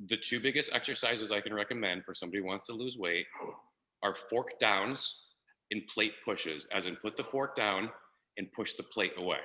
The two biggest exercises I can recommend for somebody who wants to lose weight are fork downs and plate pushes, as in put the fork down and push the plate away.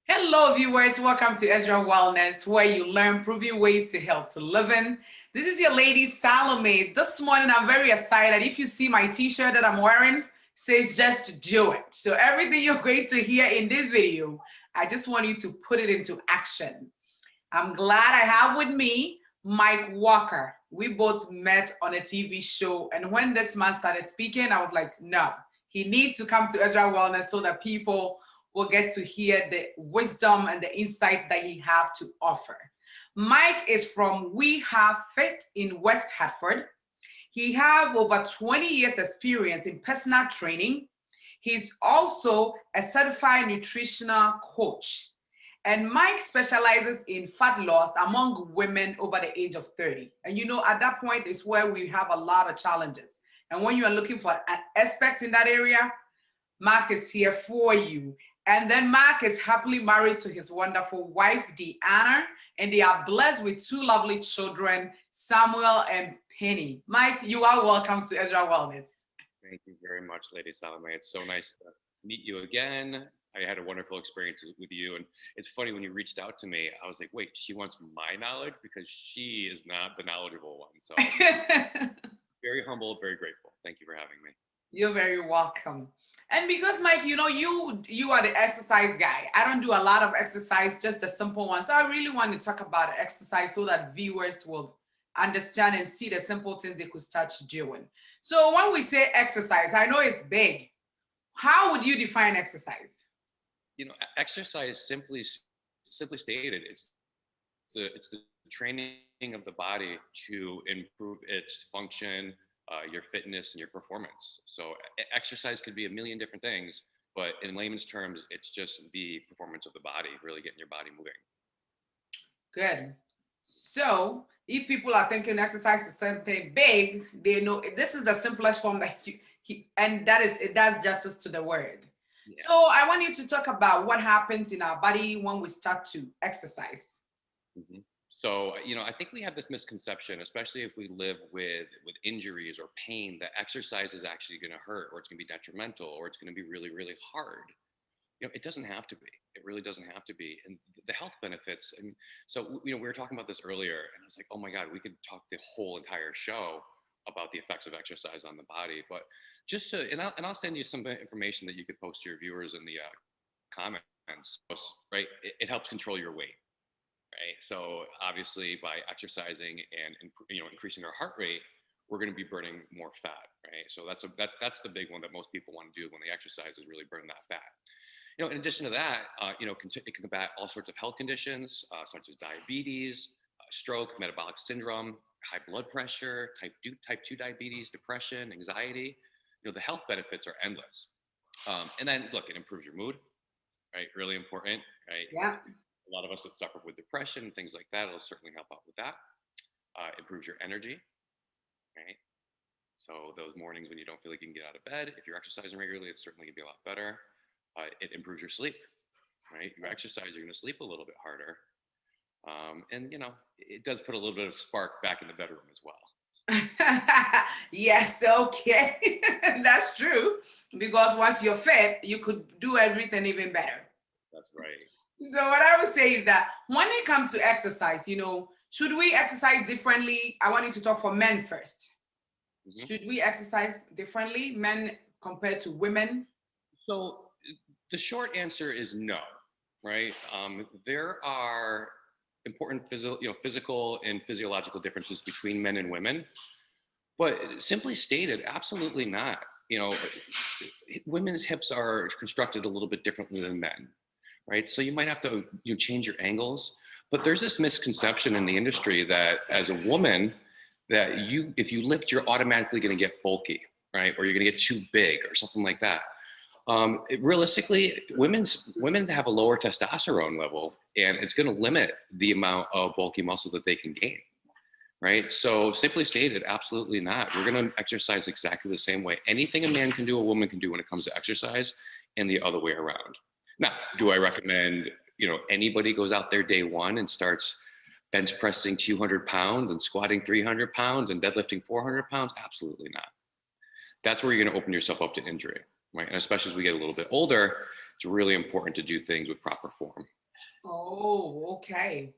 Hello, viewers. Welcome to Ezra Wellness, where you learn proven ways to healthy living. This is your lady, Salome. This morning, I'm very excited. If you see my t-shirt that I'm wearing, it says just do it. So everything you're going to hear in this video, I just want you to put it into action. I'm glad I have with me Mike Walker. We both met on a TV show. And when this man started speaking, I was like, no, he needs to come to Ezra Wellness so that people will get to hear the wisdom and the insights that he have to offer. Mike is from We Have Fit in West Hartford. He have over 20 years experience in personal training. He's also a certified nutritional coach. And Mike specializes in fat loss among women over the age of 30. And you know, at that point is where we have a lot of challenges. And when you are looking for an expert in that area, Mark is here for you. And then Mark is happily married to his wonderful wife, Deanna, and they are blessed with two lovely children, Samuel and Penny. Mike, you are welcome to Ezra Wellness. Thank you very much, Lady Salome. It's so nice to meet you again. I had a wonderful experience with you. And it's funny, when you reached out to me, I was like, wait, she wants my knowledge because she is not the knowledgeable one. So very humble, very grateful. Thank you for having me. You're very welcome. And because, Mike, you know, you are the exercise guy. I don't do a lot of exercise, just the simple ones. So I really want to talk about exercise so that viewers will understand and see the simple things they could start doing. So when we say exercise, I know it's big. How would you define exercise? You know, exercise simply stated, it's the training of the body to improve its function, your fitness and your performance. So exercise could be a million different things, but in layman's terms, it's just the performance of the body, really getting your body moving. Good. So if people are thinking exercise is something big, they know this is the simplest form that and that is, it does justice to the word. Yeah. So I want you to talk about what happens in our body when we start to exercise. Mm-hmm. So, you know, I think we have this misconception, especially if we live with injuries or pain, that exercise is actually going to hurt, or it's going to be detrimental, or it's going to be really, really hard. You know, it doesn't have to be. It really doesn't have to be. And the health benefits. And so, you know, we were talking about this earlier, and I was like, oh my God, we could talk the whole entire show about the effects of exercise on the body. But just to, and I'll send you some information that you could post to your viewers in the comments. Right? It helps control your weight. Right. So obviously, by exercising and increasing our heart rate, we're going to be burning more fat. Right. So that's the big one that most people want to do when they exercise, is really burn that fat. You know, in addition to that, it can combat all sorts of health conditions such as diabetes, stroke, metabolic syndrome, high blood pressure, type 2 diabetes, depression, anxiety. You know, the health benefits are endless. And then look, it improves your mood. Right. Really important. Right. Yeah. A lot of us that suffer with depression and things like that, it'll certainly help out with that. Improves your energy, right? So those mornings when you don't feel like you can get out of bed, if you're exercising regularly, it's certainly gonna be a lot better. It improves your sleep, right? You exercise, you're gonna sleep a little bit harder. And you know, it does put a little bit of spark back in the bedroom as well. Yes, okay. That's true. Because once you're fit, you could do everything even better. That's right. So what I would say is that when it comes to exercise, you know, should we exercise differently? I want you to talk for men first. Mm-hmm. Should we exercise differently, men compared to women? So the short answer is no, right? There are important physical and physiological differences between men and women, but simply stated, absolutely not. You know, women's hips are constructed a little bit differently than men. Right. So you might have to change your angles, but there's this misconception in the industry that as a woman, that if you lift, you're automatically going to get bulky, right? Or you're going to get too big or something like that. Realistically, women have a lower testosterone level, and it's going to limit the amount of bulky muscle that they can gain, right? So simply stated, absolutely not. We're going to exercise exactly the same way. Anything a man can do, a woman can do when it comes to exercise, and the other way around. Now, do I recommend, anybody goes out there day one and starts bench pressing 200 pounds and squatting 300 pounds and deadlifting 400 pounds? Absolutely not. That's where you're going to open yourself up to injury, right? And especially as we get a little bit older, it's really important to do things with proper form. Oh, okay.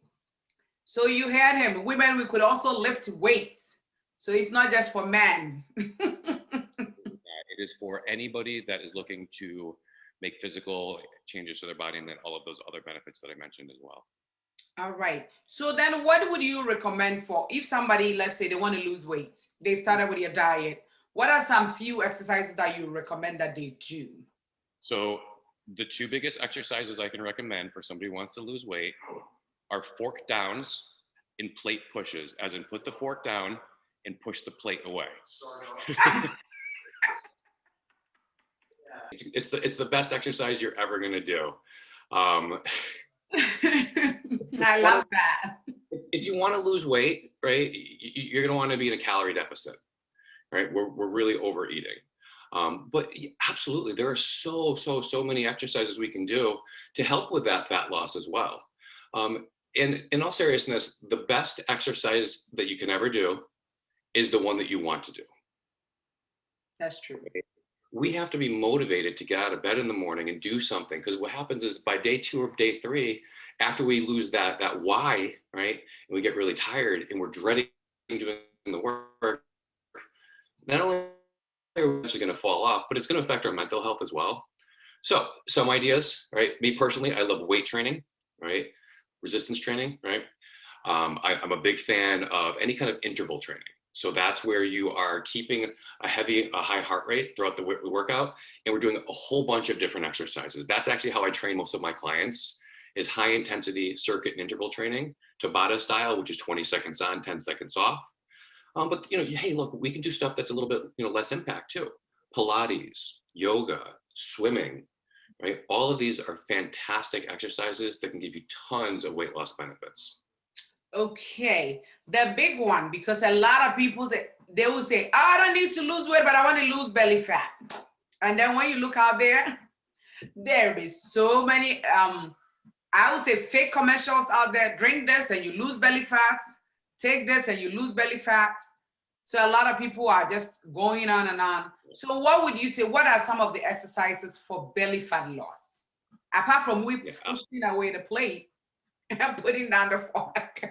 So you had him. Women, we could also lift weights. So it's not just for men. It is for anybody that is looking to make physical changes to their body, and then all of those other benefits that I mentioned as well. All right. So then what would you recommend for if somebody, let's say they want to lose weight, they started with your diet, what are some few exercises that you recommend that they do? So the two biggest exercises I can recommend for somebody who wants to lose weight are fork downs and plate pushes, as in put the fork down and push the plate away. It's the best exercise you're ever going to do. I love that. If you want to lose weight, right, you're going to want to be in a calorie deficit, right? We're really overeating. But absolutely, there are so many exercises we can do to help with that fat loss as well. And in all seriousness, the best exercise that you can ever do is the one that you want to do. That's true. We have to be motivated to get out of bed in the morning and do something, because what happens is by day 2 or day 3, after we lose that why, right, and we get really tired and we're dreading doing the work, not only are we actually going to fall off, but it's going to affect our mental health as well. So some ideas, right? Me personally, I love weight training, right? Resistance training, right? I'm a big fan of any kind of interval training. So that's where you are keeping a high heart rate throughout the workout, and we're doing a whole bunch of different exercises. That's actually how I train most of my clients, is high intensity circuit and interval training, Tabata style, which is 20 seconds on, 10 seconds off. But hey, look, we can do stuff that's a little bit less impact too. Pilates, yoga, swimming, right? All of these are fantastic exercises that can give you tons of weight loss benefits. Okay, the big one, because a lot of people they will say, oh, I don't need to lose weight, but I want to lose belly fat. And then when you look out there, there is so many I would say fake commercials out there. Drink this and you lose belly fat. Take this and you lose belly fat. So a lot of people are just going on and on. So what would you say, what are some of the exercises for belly fat loss? Apart from pushing away the plate and putting down the fork.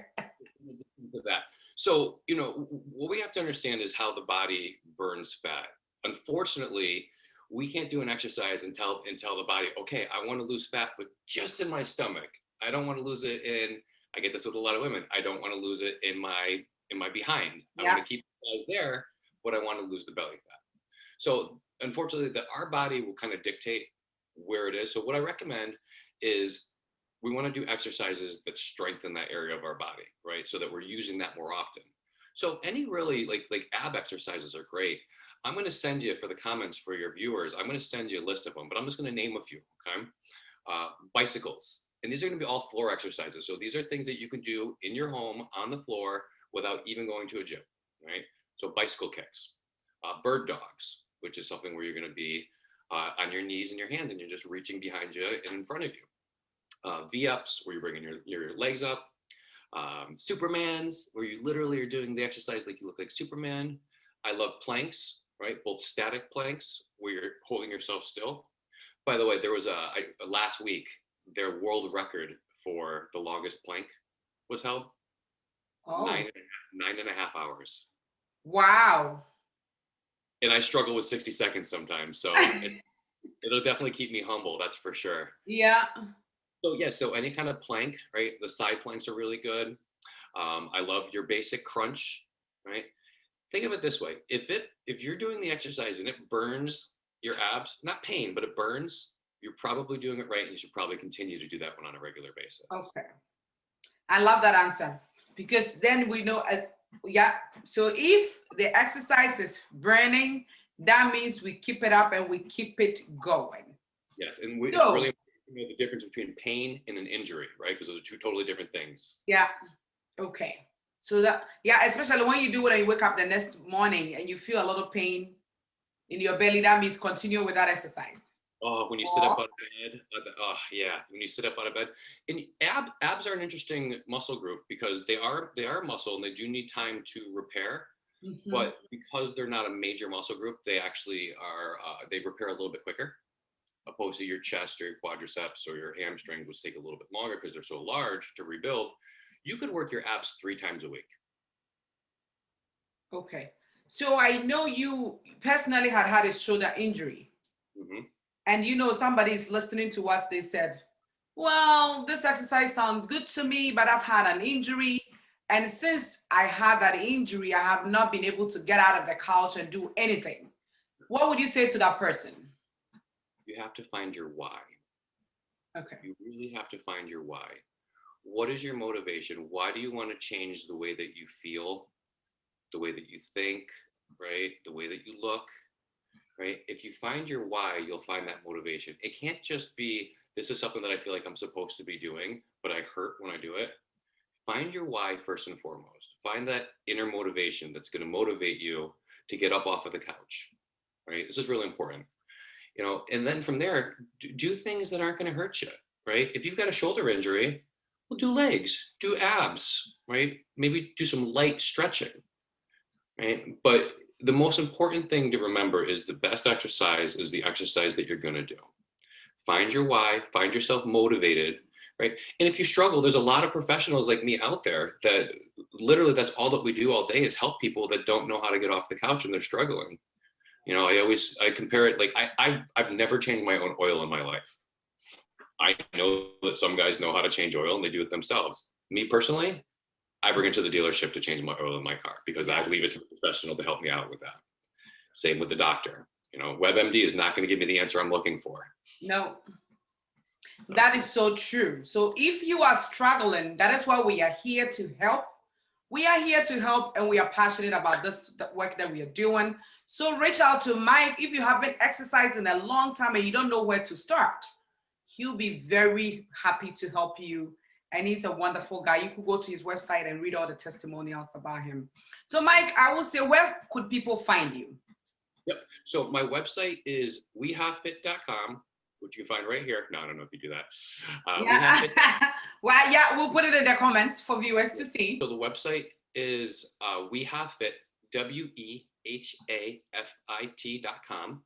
So, what we have to understand is how the body burns fat. Unfortunately, we can't do an exercise and tell the body, okay, I want to lose fat, but just in my stomach. I don't want to lose it I get this with a lot of women. I don't want to lose it in my behind. I want to keep the size there, but I want to lose the belly fat. So unfortunately, our body will kind of dictate where it is. So what I recommend is we want to do exercises that strengthen that area of our body, right? So that we're using that more often. So any really like ab exercises are great. I'm going to send you, for the comments for your viewers, I'm going to send you a list of them, but I'm just going to name a few, okay? Bicycles. And these are going to be all floor exercises. So these are things that you can do in your home on the floor without even going to a gym, right? So bicycle kicks, bird dogs, which is something where you're going to be on your knees and your hands, and you're just reaching behind you and in front of you. V-ups, where you're bringing your legs up. Supermans, where you literally are doing the exercise like you look like Superman. I love planks, right? Both static planks, where you're holding yourself still. By the way, there was last week, their world record for the longest plank was held. Oh. 9.5 hours. Wow. And I struggle with 60 seconds sometimes. So it'll definitely keep me humble, that's for sure. Yeah. So any kind of plank, right? The side planks are really good. I love your basic crunch, right? Think of it this way. If you're doing the exercise and it burns your abs, not pain, but it burns, you're probably doing it right, and you should probably continue to do that one on a regular basis. Okay. I love that answer, because then we know, so if the exercise is burning, that means we keep it up and we keep it going. Yes, and it's really important to know the difference between pain and an injury, right? Because those are two totally different things. Yeah. Okay. So that, yeah, especially when you do it and you wake up the next morning and you feel a lot of pain in your belly, that means continue with that exercise. Oh, when you sit up out of bed, oh yeah, when you sit up out of bed, and abs are an interesting muscle group because they are muscle and they do need time to repair. Mm-hmm. But because they're not a major muscle group, they actually are they repair a little bit quicker, opposed to your chest or your quadriceps or your hamstrings, which take a little bit longer because they're so large to rebuild. You could work your abs 3 times a week. Okay, so I know you personally had a shoulder injury. Mm-hmm. And you know, somebody is listening to us, they said, well, this exercise sounds good to me, but I've had an injury. And since I had that injury, I have not been able to get out of the couch and do anything. What would you say to that person? You have to find your why. Okay. You really have to find your why. What is your motivation? Why do you want to change the way that you feel, the way that you think, right? The way that you look, right? If you find your why, you'll find that motivation. It can't just be, this is something that I feel like I'm supposed to be doing, but I hurt when I do it. Find your why first and foremost. Find that inner motivation that's going to motivate you to get up off of the couch, right? This is really important, you know, and then from there, do things that aren't going to hurt you, right? If you've got a shoulder injury, well, do legs, do abs, right? Maybe do some light stretching, right? But the most important thing to remember is the best exercise is the exercise that you're going to do. Find your why, find yourself motivated, right? And if you struggle, there's a lot of professionals like me out there that literally that's all that we do all day is help people that don't know how to get off the couch and they're struggling. You know, I compare it, like I've never changed my own oil in my life. I know that some guys know how to change oil and they do it themselves. Me personally, I bring it to the dealership to change my oil in my car because I leave it to the professional to help me out with that. Same with the doctor. You know, WebMD is not going to give me the answer I'm looking for. No, that is so true. So if you are struggling, that is why we are here to help. We are here to help and we are passionate about this work that we are doing. So reach out to Mike if you haven't exercised in a long time and you don't know where to start. He'll be very happy to help you. And he's a wonderful guy. You could go to his website and read all the testimonials about him. So Mike, I will say, where could people find you? Yep. So my website is wehavefit.com, which you can find right here. No, I don't know if you do that. Well, yeah, we'll put it in the comments for viewers to see. So the website is wehavefit, WEHAFIT.com.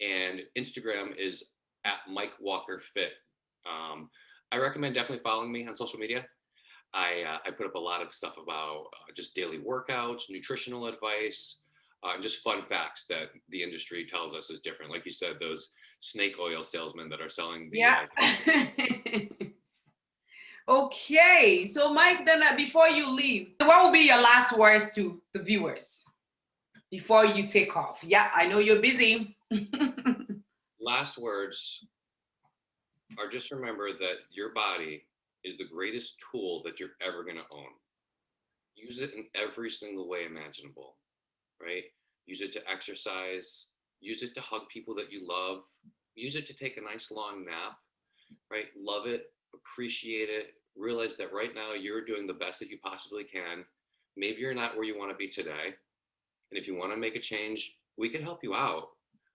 And Instagram is at Mike Walker Fit. I recommend definitely following me on social media. I put up a lot of stuff about just daily workouts, nutritional advice, just fun facts that the industry tells us is different. Like you said, those snake oil salesmen that are selling the Okay, so Mike, then before you leave, what will be your last words to the viewers before you take off? Yeah, I know you're busy. Last words are just remember that your body is the greatest tool that you're ever going to own. Use it in every single way imaginable, right? Use it to exercise, use it to hug people that you love, use it to take a nice long nap, right? Love it, appreciate it, realize that right now you're doing the best that you possibly can. Maybe you're not where you want to be today. And if you want to make a change, we can help you out,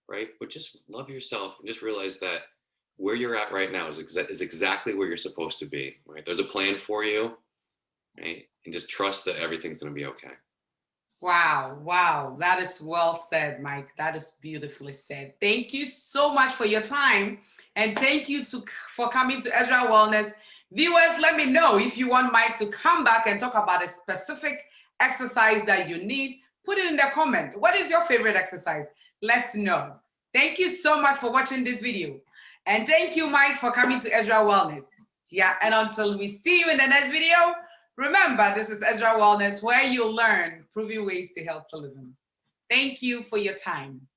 right? But just love yourself and just realize that where you're at right now is exactly where you're supposed to be, right? There's a plan for you, right? And just trust that everything's going to be okay. Wow. That is well said, Mike. That is beautifully said. Thank you so much for your time. And thank you for coming to Ezra Wellness. Viewers, let me know if you want Mike to come back and talk about a specific exercise that you need. Put it in the comment. What is your favorite exercise? Let's know. Thank you so much for watching this video. And thank you, Mike, for coming to Ezra Wellness. Yeah, and until we see you in the next video, remember, this is Ezra Wellness, where you'll learn proven ways to healthy living. Thank you for your time.